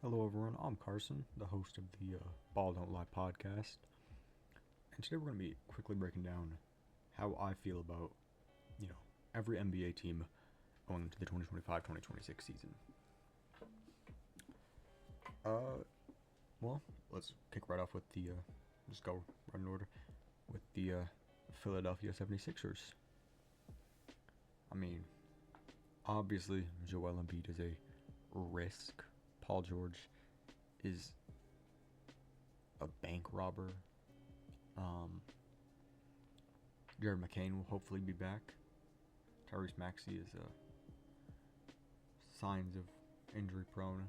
Hello, everyone. I'm Carson, the host of the Ball Don't Lie podcast. And today we're going to be quickly breaking down how I feel about, every NBA team going into the 2025-2026 season. Uh, well, let's kick right off with just go right in order, with the Philadelphia 76ers. I mean, obviously, Joel Embiid is a risk. Paul George is a bank robber. Um, Jared McCain will hopefully be back. Tyrese Maxey is signs of injury prone.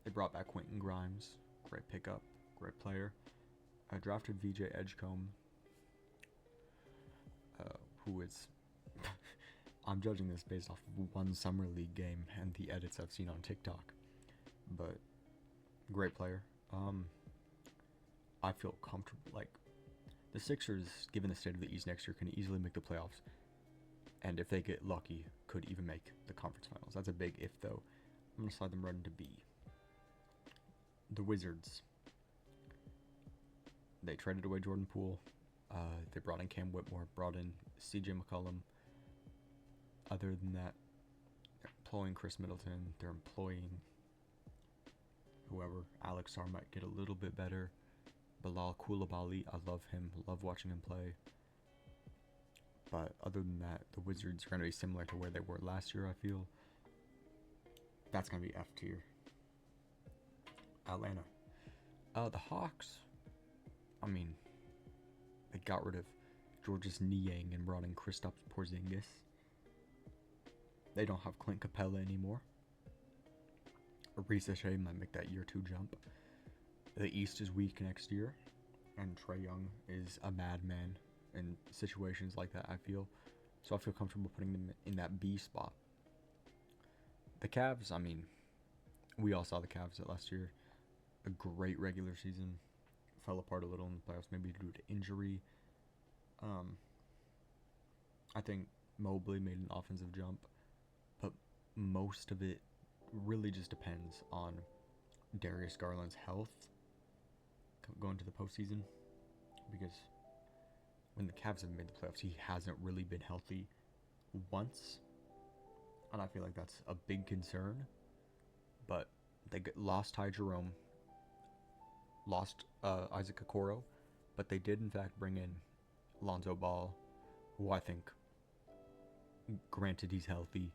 They brought back Quentin Grimes, great pickup, great player. I drafted VJ Edgecombe, who is I'm judging this based off of one summer league game and the edits I've seen on TikTok, but great player. I feel comfortable. Like, the Sixers, given the state of the East next year, can easily make the playoffs, and if they get lucky, could even make the conference finals. That's a big if, though. I'm gonna slide them right into B. The Wizards. They traded away Jordan Poole. They brought in Cam Whitmore, brought in CJ McCollum. Other than that, they're employing Chris Middleton. They're employing whoever. Alex Sarr might get a little bit better. Bilal Koulibaly, I love him. Love watching him play. But other than that, the Wizards are going to be similar to where they were last year, I feel. That's going to be F tier. Atlanta. The Hawks. I mean, they got rid of Georges Niang and brought in Kristaps Porzingis. They don't have Clint Capella anymore. Arisa Shea might make that year 2 jump. The East is weak next year, and Trae Young is a madman in situations like that, I feel. So I feel comfortable putting them in that B spot. The Cavs, I mean, we all saw the Cavs last year. A great regular season. Fell apart a little in the playoffs, maybe due to injury. I think Mobley made an offensive jump, but most of it really just depends on Darius Garland's health going to the postseason, because when the Cavs have made the playoffs, he hasn't really been healthy once, and I feel like that's a big concern. But they lost Ty Jerome, lost Isaac Okoro, but they did in fact bring in Lonzo Ball, who I think, granted he's healthy,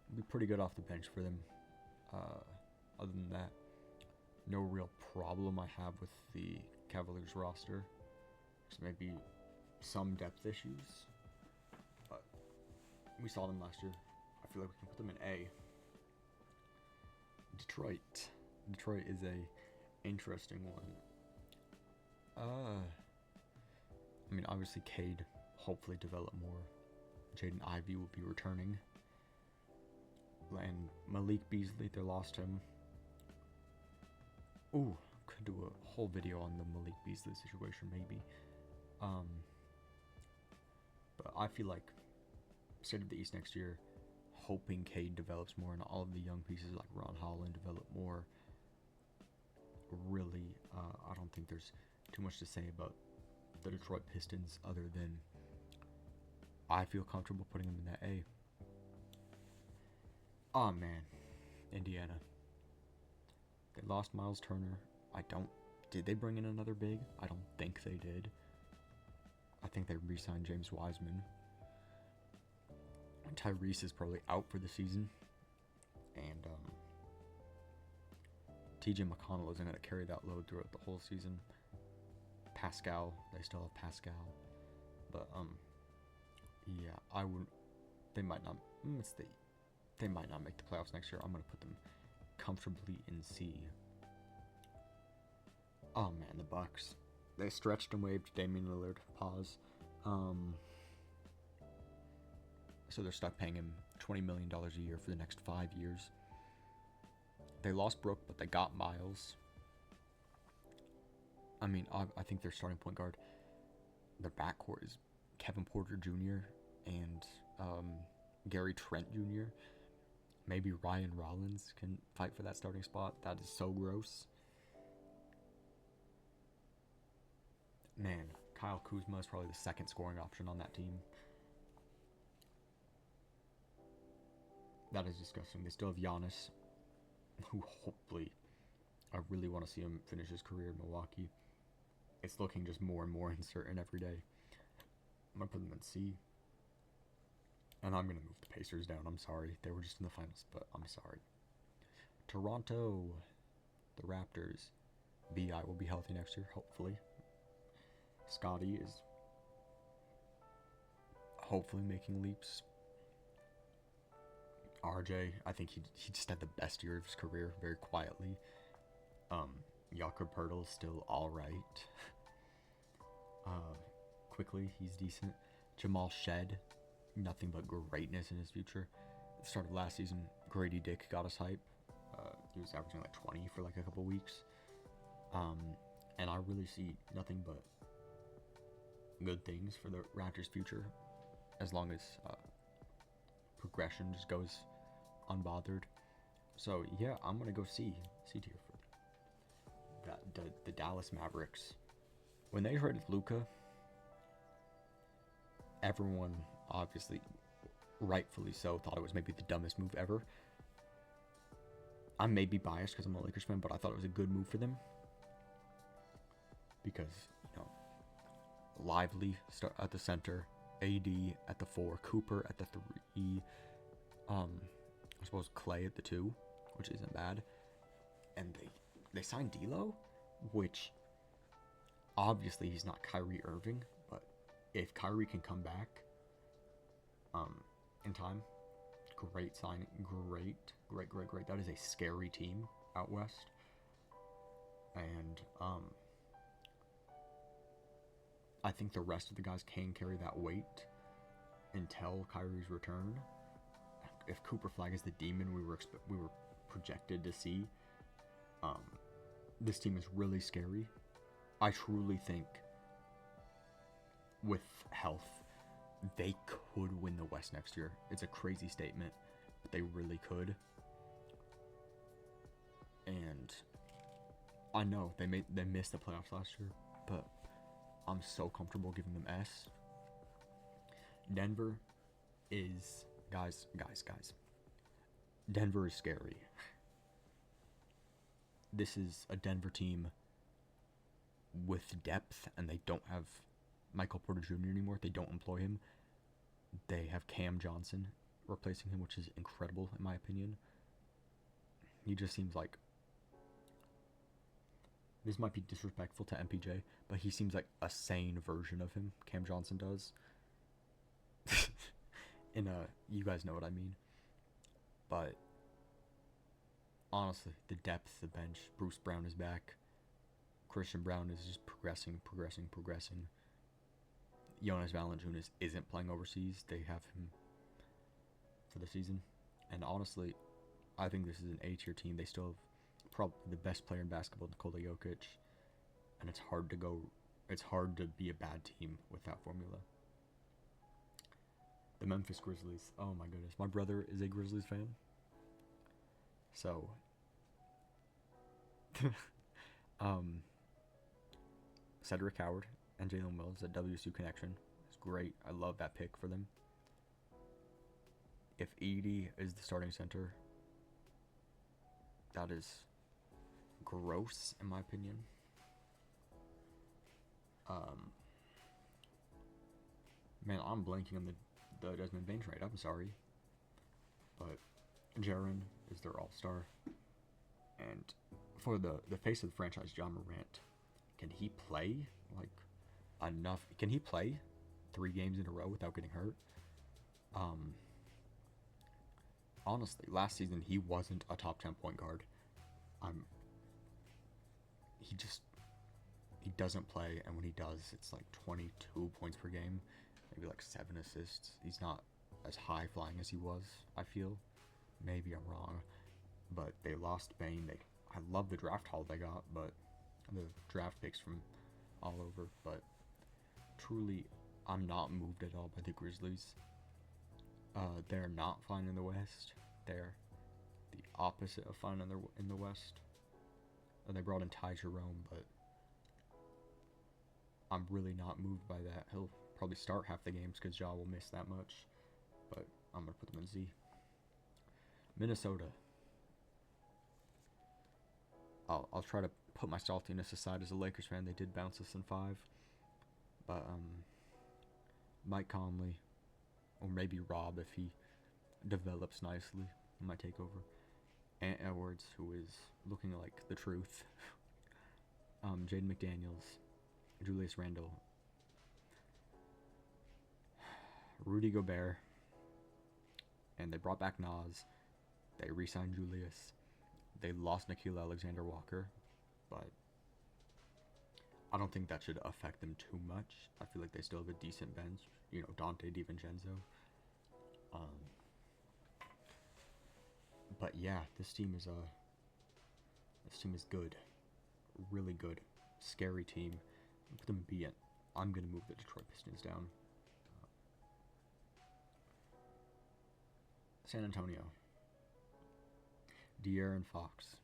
will be pretty good off the bench for them. Other than that, no real problem I have with the Cavaliers roster. Just maybe some depth issues, but we saw them last year. I feel like we can put them in A. Detroit. Detroit is a interesting one. I mean, obviously Cade hopefully develop more. Jaden Ivey will be returning. And Malik Beasley, they lost him. Ooh, could do a whole video on the Malik Beasley situation, maybe. But I feel like state of the East next year, hoping Cade develops more and all of the young pieces like Ron Holland develop more. Really, I don't think there's too much to say about the Detroit Pistons other than I feel comfortable putting them in that A. Oh man, Indiana. They lost Miles Turner. Did they bring in another big? I don't think they did. I think they re-signed James Wiseman. Tyrese is probably out for the season. And TJ McConnell isn't going to carry that load throughout the whole season. Pascal, they still have Pascal. But, yeah, I would. They might not. They might not make the playoffs next year. I'm going to put them comfortably in C. Oh man, the Bucks. They stretched and waived Damian Lillard. Pause. So they're stuck paying him $20 million a year for the next 5 years. They lost Brook, but they got Miles. I mean, I think their starting point guard, their backcourt is Kevin Porter Jr. and Gary Trent Jr. Maybe Ryan Rollins can fight for that starting spot. That is so gross. Man, Kyle Kuzma is probably the second scoring option on that team. That is disgusting. They still have Giannis, who hopefully, I really want to see him finish his career in Milwaukee. It's looking just more and more uncertain every day. I'm going to put them in C. And I'm going to move the Pacers down. I'm sorry. They were just in the finals, but I'm sorry. Toronto, the Raptors. B.I. will be healthy next year, hopefully. Scotty is hopefully making leaps. RJ, I think he just had the best year of his career, very quietly. Jakob Poeltl is still alright. Quickly, he's decent. Jamal Shed, nothing but greatness in his future. At the start of last season, Grady Dick got us hype. He was averaging like 20 for like a couple weeks. And I really see nothing but good things for the Raptors' future, as long as progression just goes unbothered. So yeah, I'm gonna go C tier for that. The Dallas Mavericks, when they traded Luka, everyone obviously, rightfully so, thought it was maybe the dumbest move ever. I may be biased because I'm a Lakers fan, but I thought it was a good move for them because, Lively start at the center, AD at the 4, Cooper at the 3, I suppose Clay at the 2, which isn't bad, and they signed D'Lo, which obviously he's not Kyrie Irving, but if Kyrie can come back in time, great signing, great. That is a scary team out west, and I think the rest of the guys can carry that weight until Kyrie's return. If Cooper Flag is the demon we were projected to see, this team is really scary. I truly think with health, they could win the West next year. It's a crazy statement, but they really could. And I know they missed the playoffs last year, but I'm so comfortable giving them S. Denver is guys. Denver is scary. This is a Denver team with depth, and they don't have Michael Porter Jr. anymore. They don't employ him. They have Cam Johnson replacing him, which is incredible in my opinion. He just seems like, this might be disrespectful to MPJ, but he seems like a sane version of him. Cam Johnson does. You guys know what I mean. But honestly, the depth, the bench. Bruce Brown is back. Christian Brown is just progressing. Jonas Valanciunas isn't playing overseas. They have him for the season. And honestly, I think this is an A-tier team. They still have probably the best player in basketball, Nikola Jokic. And it's hard to be a bad team with that formula. The Memphis Grizzlies. Oh my goodness. My brother is a Grizzlies fan. So, Cedric Howard and Jalen Mills at WSU Connection is great. I love that pick for them. If Edey is the starting center, that is gross in my opinion. Man, I'm blanking on the Desmond Bain trade. I'm sorry, but Jaren is their all-star, and for the face of the franchise, John Morant, can he play enough? Can he play 3 games in a row without getting hurt? Honestly, last season he wasn't a top 10 point guard. He doesn't play, and when he does, it's like 22 points per game, maybe like 7 assists. He's not as high flying as he was, I feel. Maybe I'm wrong, but they lost Bane. I love the draft haul they got, but the draft picks from all over. But truly, I'm not moved at all by the Grizzlies. They're not fine in the West. They're the opposite of fun in the West. And they brought in Ty Jerome, but I'm really not moved by that. He'll probably start half the games because Ja will miss that much, but I'm going to put them in Z. Minnesota. I'll try to put my saltiness aside as a Lakers fan. They did bounce us in 5. But Mike Conley, or maybe Rob if he develops nicely, might take over. Ant Edwards, who is looking like the truth. Jaden McDaniels, Julius Randle, Rudy Gobert, and they brought back Nas. They re-signed Julius. They lost Nickeil Alexander-Walker, but I don't think that should affect them too much. I feel like they still have a decent bench. You know, Dante DiVincenzo. But yeah, this team is good, really good, scary team. Put them B. I'm gonna move the Detroit Pistons down. San Antonio. De'Aaron Fox,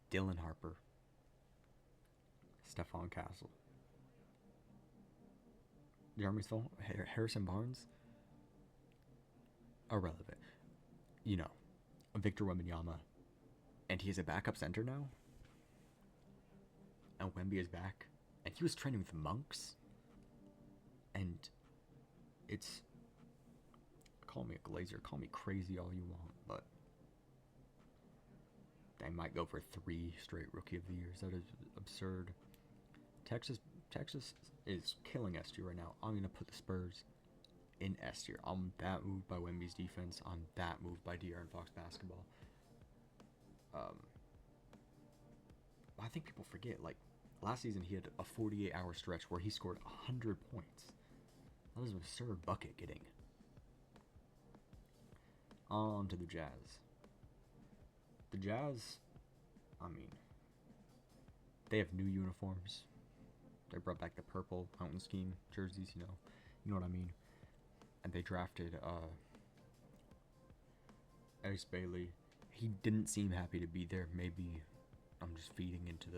Dylan Harper, Stephon Castle, Jeremy Soule, Harrison Barnes. Irrelevant. You know, Victor Wembanyama, and he is a backup center now. And Wemby is back, and he was training with monks. And it's, call me a glazer, call me crazy all you want, but they might go for 3 straight Rookie of the Years. That is absurd. Texas is killing S tier right now. I'm gonna put the Spurs in S tier. I'm that moved by Wemby's defense. I'm that moved by De'Aaron Fox basketball. I think people forget, like, last season he had a 48-hour stretch where he scored 100 points. That was an absurd bucket getting. On to the Jazz. The Jazz, I mean, they have new uniforms. They brought back the purple mountain scheme jerseys, you know what I mean. And they drafted Ace Bailey. He didn't seem happy to be there. Maybe I'm just feeding into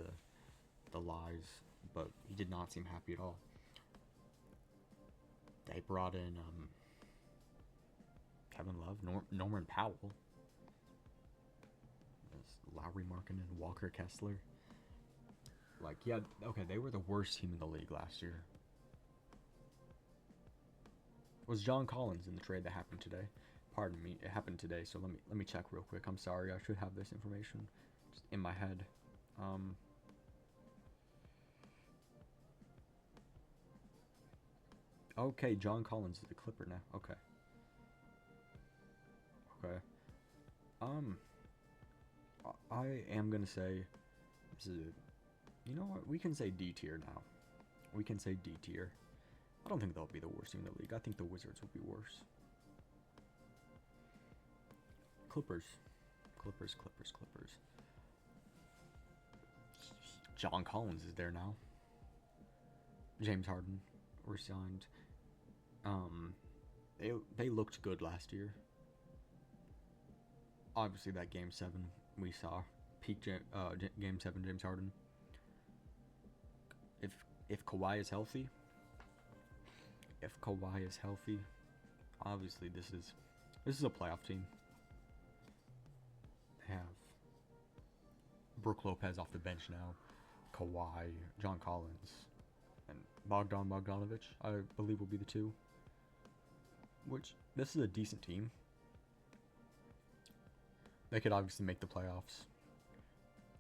the lies, but he did not seem happy at all. They brought in Kevin Love, Norman Powell, Lauri Markkanen, Walker Kessler. Like, yeah, okay, they were the worst team in the league last year. Was John Collins in the trade that happened today? Pardon me, it happened today, so let me check real quick. I'm sorry, I should have this information just in my head. Okay, John Collins is the Clipper now. Okay. I am gonna say this is you know what? We can say D tier now. We can say D tier. I don't think they'll be the worst team in the league. I think the Wizards will be worse. Clippers. John Collins is there now. James Harden resigned. They looked good last year. Obviously, that Game 7 we saw peak Game 7 James Harden. If Kawhi is healthy, obviously this is a playoff team. They have Brook Lopez off the bench now, Kawhi, John Collins, and Bogdan Bogdanovic, I believe, will be the 2. Which, this is a decent team. They could obviously make the playoffs.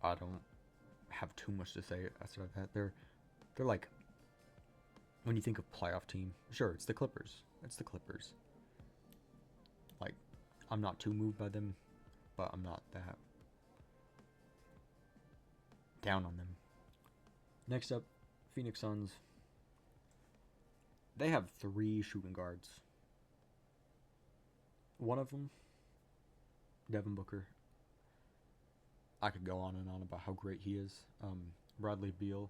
I don't have too much to say after that. They're like, when you think of playoff team, sure, it's the Clippers. Like, I'm not too moved by them, but I'm not that down on them. Next up, Phoenix Suns. They have 3 shooting guards. One of them, Devin Booker. I could go on and on about how great he is. Bradley Beal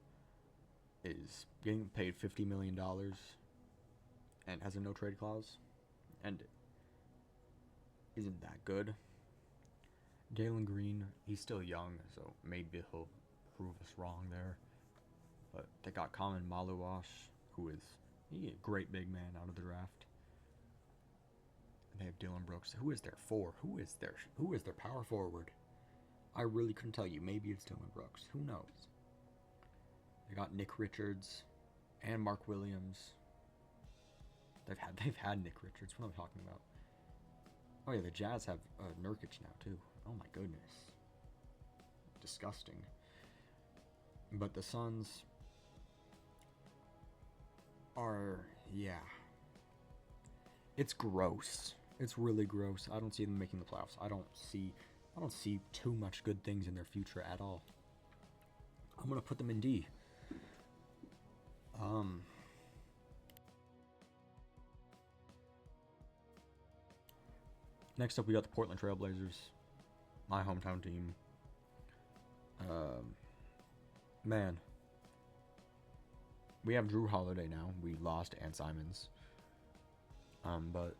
is getting paid $50 million and has a no-trade clause and isn't that good. Jalen Green, he's still young, so maybe he'll prove us wrong there. But they got Common Maluash, who is a great big man out of the draft. They have Dylan Brooks. Who is their four? Who is their power forward? I really couldn't tell you. Maybe it's Dylan Brooks. Who knows? They got Nick Richards and Mark Williams. They've had Nick Richards. What am I talking about? Oh yeah, the Jazz have Nurkic now too. Oh my goodness, disgusting. But the Suns are, yeah, it's gross. It's really gross. I don't see them making the playoffs. I don't see too much good things in their future at all. I'm gonna put them in D. Next up, we got the Portland Trailblazers, my hometown team. Man, we have Drew Holiday now. We lost Ann Simons. But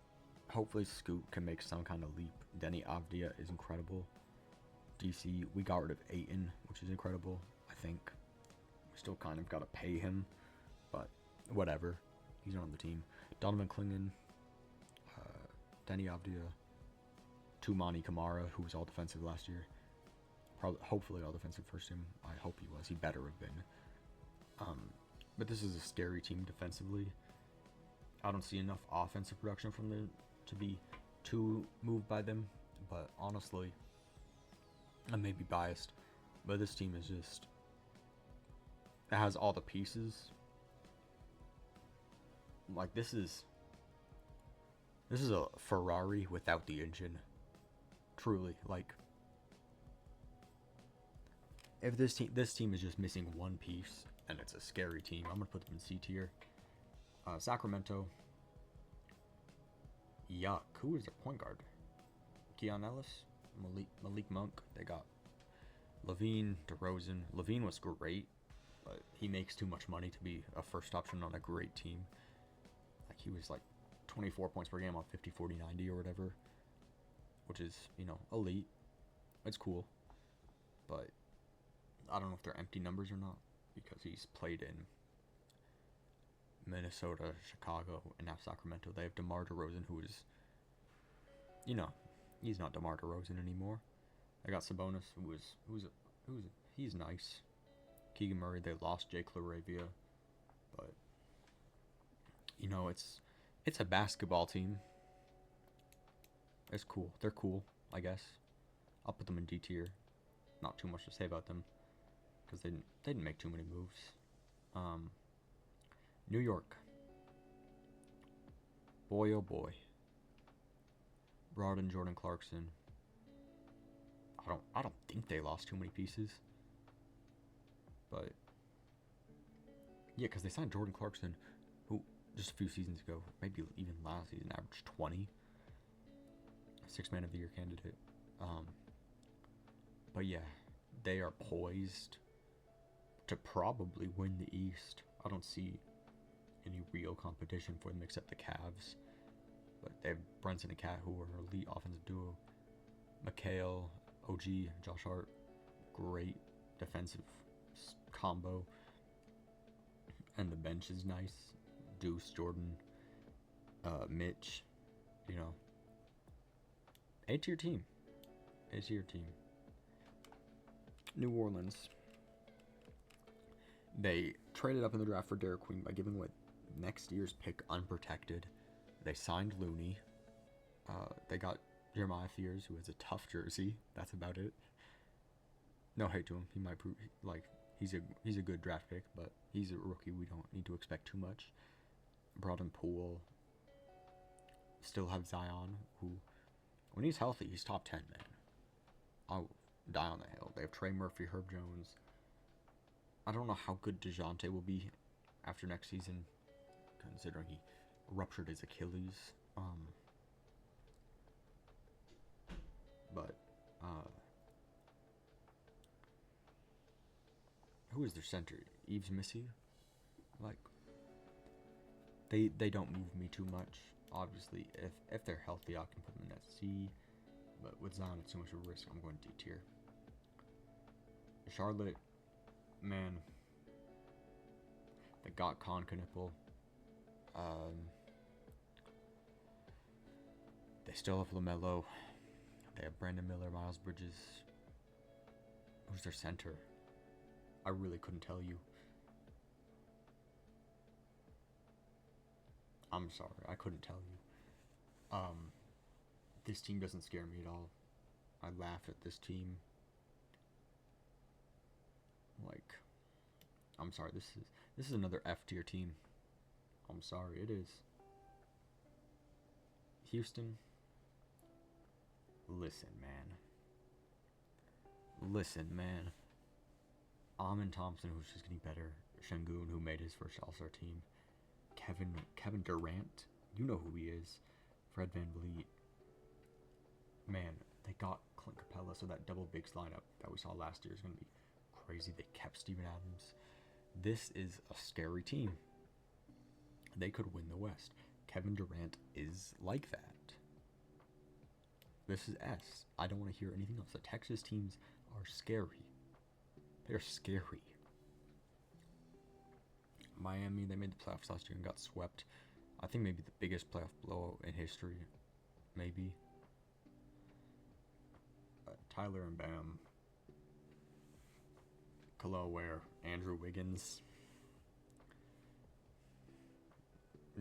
hopefully Scoot can make some kind of leap. Denny Avdia is incredible. DC, we got rid of Ayton, which is incredible, I think. We still kind of got to pay him, but whatever. He's not on the team. Donovan Clingan, Denny Avdia, Tumani Kamara, who was all defensive last year. Hopefully all defensive first team. I hope he was. He better have been. But this is a scary team defensively. I don't see enough offensive production from them to be too moved by them. But honestly, I may be biased, but this team is just, it has all the pieces. Like this is a Ferrari without the engine. Truly, like, if this team is just missing one piece, and it's a scary team, I'm gonna put them in C tier. Sacramento. Yuck. Who is their point guard? Keon Ellis, Malik Monk. They got Levine, DeRozan. Levine was great, but he makes too much money to be a first option on a great team. Like he was like 24 points per game on 50, 40, 90 or whatever, which is, elite. It's cool, but I don't know if they're empty numbers or not because he's played in Minnesota, Chicago, and now Sacramento. They have DeMar DeRozan, who is, he's not DeMar DeRozan anymore. They got Sabonis, he's nice. Keegan Murray, they lost Jake LaRavia, but it's a basketball team. It's cool. They're cool, I guess. I'll put them in D tier. Not too much to say about them because they didn't make too many moves. New York. Boy, oh boy. Brought in Jordan Clarkson. I don't think they lost too many pieces. But yeah, because they signed Jordan Clarkson, who just a few seasons ago, maybe even last season, averaged 20. Sixth Man of the Year candidate. But yeah, they are poised to probably win the East. I don't see any real competition for them except the Cavs. But they have Brunson and Cat, who are an elite offensive duo. McHale, OG, Josh Hart, great defensive combo. And the bench is nice. Deuce, Jordan, Mitch, A-tier team. A-tier team. New Orleans. They traded up in the draft for Derek Queen by giving away next year's pick unprotected. They signed Looney. They got Jeremiah Fears, who has a tough jersey. That's about it. No hate to him. He might prove he's a good draft pick, but he's a rookie. We don't need to expect too much. Brought in Poole. Still have Zion, who, when he's healthy, he's top 10, man. I'll die on the hill. They have Trey Murphy, Herb Jones. I don't know how good DeJounte will be after next season, considering he ruptured his Achilles. But who is their center? Yves Missy? Like, they don't move me too much. Obviously, if they're healthy, I can put them in at C. But with Zion, it's too much of a risk. I'm going D tier. Charlotte, man, they got Con Knipple. They still have LaMelo. They have Brandon Miller, Miles Bridges. Who's their center? I really couldn't tell you. I'm sorry, I couldn't tell you. This team doesn't scare me at all. I laugh at this team. Like, I'm sorry, this is another F tier team. I'm sorry, it is. Houston, listen, man. Listen, man. Amin Thompson, who's just getting better. Şengün, who made his first All-Star team. Kevin Durant, you know who he is. Fred VanVleet. Man, they got Clint Capella, so that double bigs lineup that we saw last year is going to be crazy. They kept Steven Adams. This is a scary team. They could win the West. Kevin Durant is like that. This is S. I don't want to hear anything else. The Texas teams are scary. They're scary. Miami, they made the playoffs last year and got swept. I think maybe the biggest playoff blowout in history. Maybe. Tyler and Bam. Khalil Ware. Andrew Wiggins.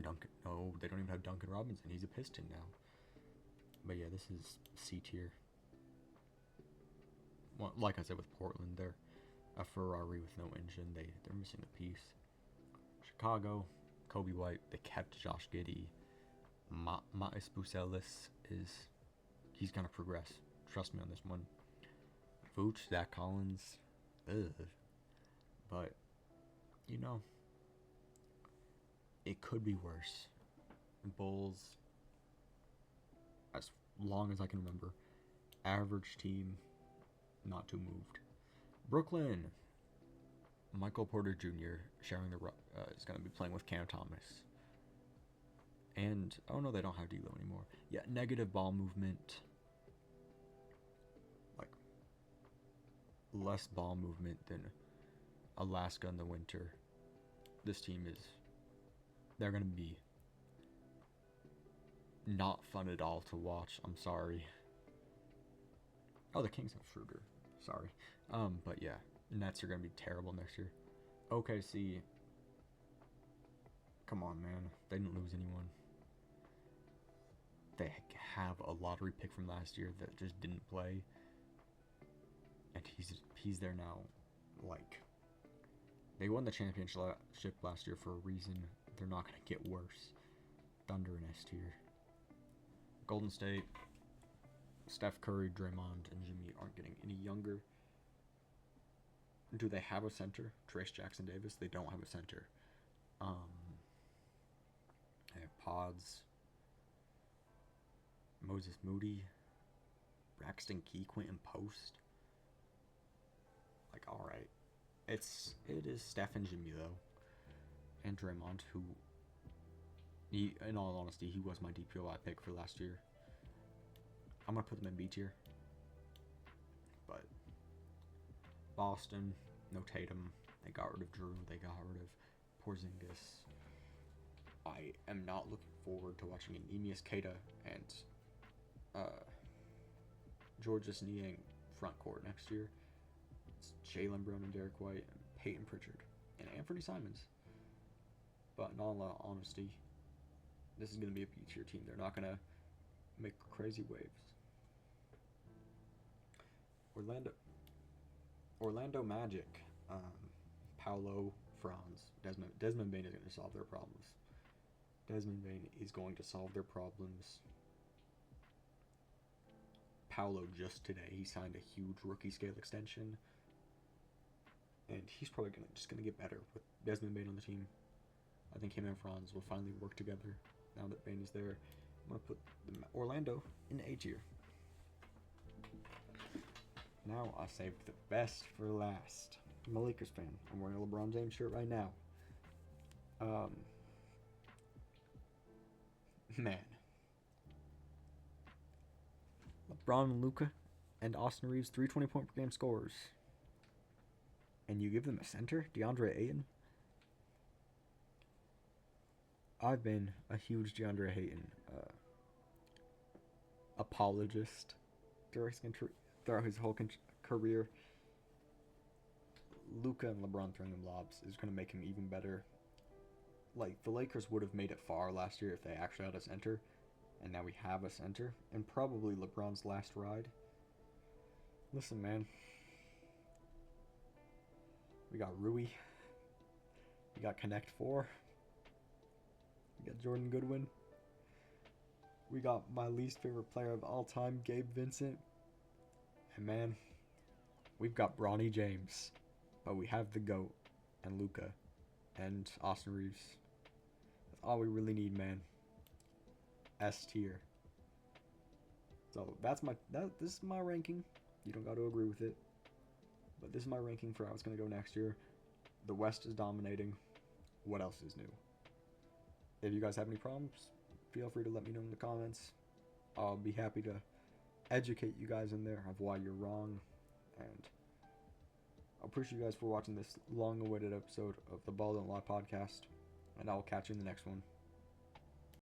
Duncan. No, they don't even have Duncan Robinson. He's a Piston now. But yeah, this is C tier. Well, like I said with Portland, they're a Ferrari with no engine. They're missing a piece. Chicago, Kobe White. They kept Josh Giddey. Matis Buzelis he's gonna progress. Trust me on this one. Vooch, Zach Collins. Ugh. But you know, it could be worse. Bulls, as long as I can remember, average team, not too moved. Brooklyn, Michael Porter Jr. sharing the is going to be playing with Cam Thomas. And oh no, they don't have D'Lo anymore. Yeah, negative ball movement. Like less ball movement than Alaska in the winter. This team they're going to be not fun at all to watch. I'm sorry. Oh, the Kings have Schroeder. Sorry. But yeah, Nets are going to be terrible next year. OKC. Come on, man. They didn't lose anyone. They have a lottery pick from last year that just didn't play. And he's there now. Like, they won the championship last year for a reason. They're not going to get worse. Thunder and S tier. Golden State, Steph Curry, Draymond, and Jimmy aren't getting any younger. Do they have a center? Trace Jackson Davis? They don't have a center. They have Pods, Moses Moody, Braxton Key, Quentin Post. Like, alright. It is Steph and Jimmy, though. And Draymond, who, in all honesty, he was my DPOI pick for last year. I'm going to put them in B tier. But Boston, no Tatum. They got rid of Drew. They got rid of Porzingis. I am not looking forward to watching Neemias Queta and Georges Niang front court next year. It's Jaylen Brown and Derek White and Peyton Pritchard and Anthony Simons. But in all honesty, this is going to be a B tier team. They're not going to make crazy waves. Orlando Magic. Paolo, Franz, Desmond Bane is going to solve their problems. Desmond Bane is going to solve their problems. Paolo just today, he signed a huge rookie scale extension. And he's probably just going to get better with Desmond Bane on the team. I think him and Franz will finally work together now that Bane is there. I'm going to put Orlando in A tier. Now I saved the best for last. I'm a Lakers fan. I'm wearing a LeBron James shirt right now. Man. LeBron and Luka and Austin Reeves 320-point per game scores, and you give them a center, DeAndre Ayton. I've been a huge DeAndre Ayton apologist throughout his whole career. Luka and LeBron throwing him lobs is going to make him even better. Like, the Lakers would have made it far last year if they actually had a center, and now we have a center, and probably LeBron's last ride. Listen, man. We got Rui. We got Connect 4. We got Jordan Goodwin. We got my least favorite player of all time, Gabe Vincent. And man, we've got Bronny James. But we have the GOAT and Luka and Austin Reeves. That's all we really need, man. S tier. So this is my ranking. You don't got to agree with it. But this is my ranking for how it's going to go next year. The West is dominating. What else is new? If you guys have any problems, feel free to let me know in the comments. I'll be happy to educate you guys in there of why you're wrong. And I appreciate you guys for watching this long-awaited episode of the Ball Don't Lie podcast. And I'll catch you in the next one.